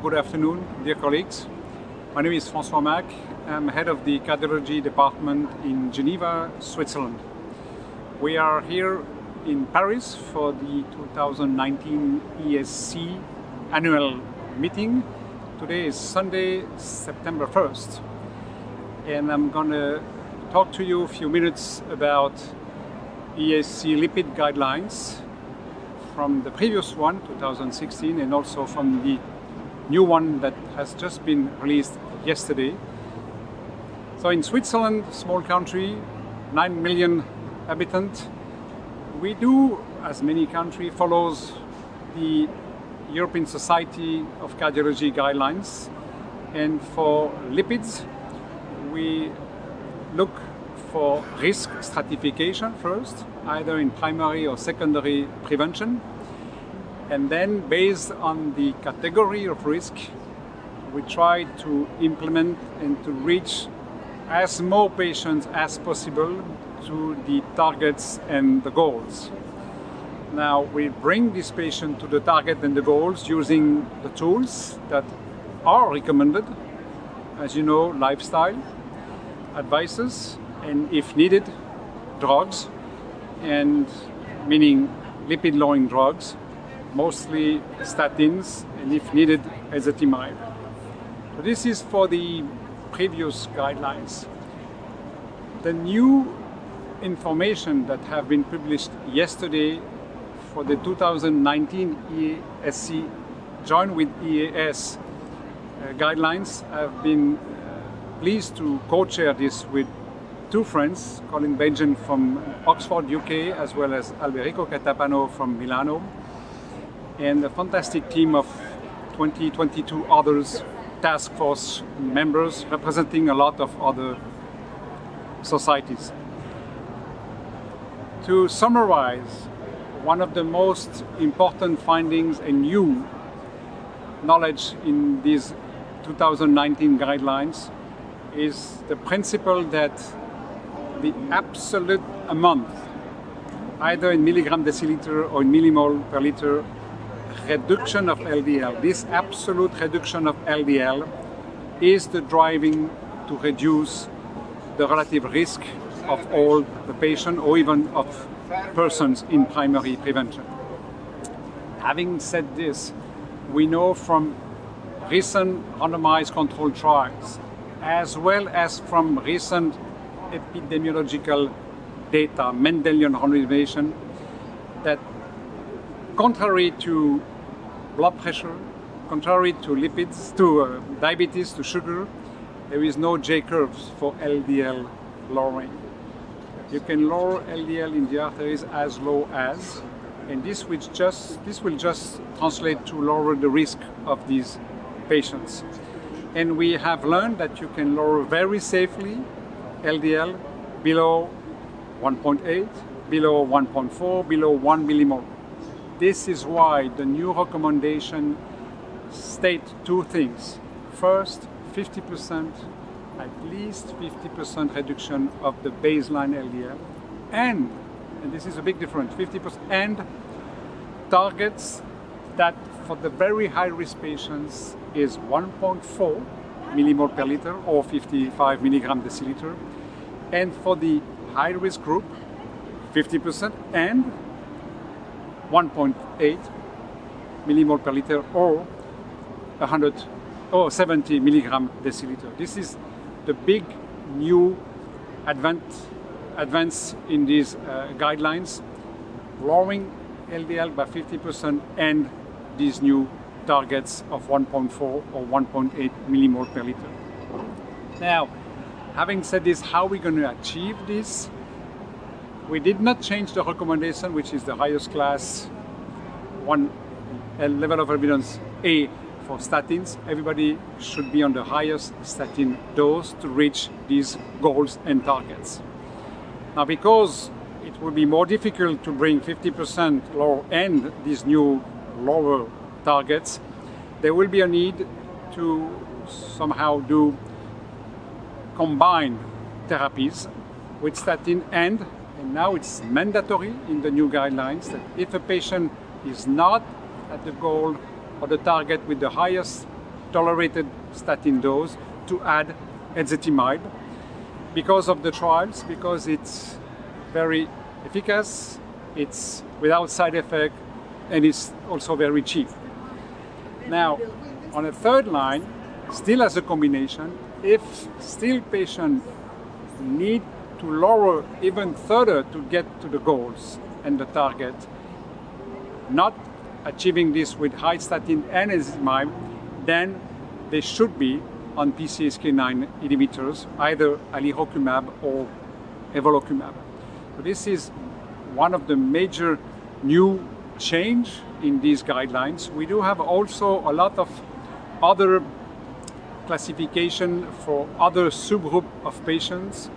good afternoon, dear colleagues. My name is Francois Mach. I'm head of the cardiology department in Geneva, Switzerland. We are here in Paris for the 2019 ESC annual meeting. Today is Sunday, September 1st. And I'm going to talk to you a few minutes about ESC lipid guidelines from the previous one, 2016, and also from the new one that has just been released yesterday. So in Switzerland, small country, 9 million inhabitants, we do, as many countries, follows the European Society of Cardiology guidelines. And for lipids, we look for risk stratification first, either in primary or secondary prevention. And then based on the category of risk, we try to implement and to reach as more patients as possible to the targets and the goals. Now we bring this patient to the target and the goals using the tools that are recommended. As you know, lifestyle advices, and if needed, drugs, and meaning lipid lowering drugs, mostly statins, and if needed, ezetimibe. So this is for the previous guidelines. The new information that have been published yesterday for the 2019 ESC joined with EAS guidelines. I've been pleased to co-chair this with two friends, Colin Benjen from Oxford, UK, as well as Alberico Catapano from Milano, and a fantastic team of 22 others task force members representing a lot of other societies. To summarize, one of the most important findings and new knowledge in these 2019 guidelines is the principle that the absolute amount, either in milligram deciliter or in millimole per liter, reduction of LDL, this absolute reduction of LDL is the driving to reduce the relative risk of all the patient or even of persons in primary prevention. Having said this, we know from recent randomized controlled trials, as well as from recent epidemiological data, Mendelian randomization, that contrary to blood pressure, contrary to lipids, to diabetes, to sugar, there is no J-curves for LDL lowering. You can lower LDL in the arteries as low as, and this will just translate to lower the risk of these patients. And we have learned that you can lower very safely LDL below 1.8, below 1.4, below 1 millimole. This is why the new recommendation state two things. First, 50%, at least 50% reduction of the baseline LDL, and this is a big difference, 50%, and targets that for the very high-risk patients is 1.4 millimole per liter or 55 milligram deciliter, and for the high-risk group, 50% and 1.8 millimole per liter or 100 or 70 milligram deciliter. This is the big new advance in these guidelines, lowering LDL by 50% and these new targets of 1.4 or 1.8 millimole per liter. Now, having said this, how are we going to achieve this? We did not change the recommendation, which is the highest class, one level of evidence A for statins. Everybody should be on the highest statin dose to reach these goals and targets. Now, because it will be more difficult to bring 50% lower and these new lower targets, there will be a need to somehow do combined therapies with statin, and now it's mandatory in the new guidelines that if a patient is not at the goal or the target with the highest tolerated statin dose to add ezetimibe because of the trials, because it's very efficacious, it's without side effect, and it's also very cheap. Now, on a third line, still as a combination, if still patients need to lower even further to get to the goals and the target, not achieving this with high statin and ezetimibe, then they should be on PCSK9 inhibitors, either alirocumab or evolocumab. So this is one of the major new change in these guidelines. We do have also a lot of other classification for other subgroup of patients,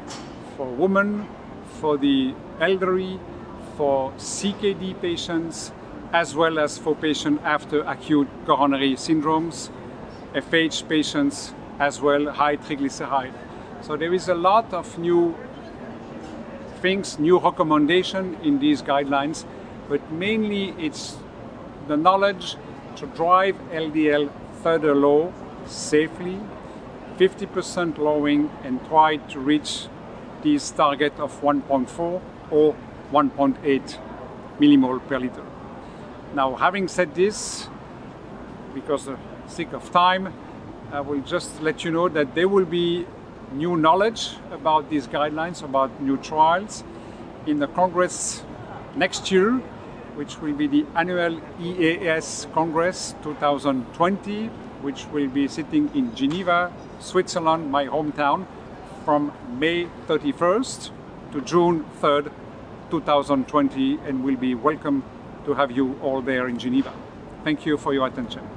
for women, for the elderly, for CKD patients, as well as for patients after acute coronary syndromes, FH patients as well, high triglyceride. So there is a lot of new things, new recommendation in these guidelines, but mainly it's the knowledge to drive LDL further low safely, 50% lowering, and try to reach this target of 1.4 or 1.8 millimole per liter. Now, having said this, because of sake of time, I will just let you know that there will be new knowledge about these guidelines, about new trials in the Congress next year, which will be the annual EAS Congress 2020, which will be sitting in Geneva, Switzerland, my hometown, from May 31st to June 3rd, 2020, and we'll be welcome to have you all there in Geneva. Thank you for your attention.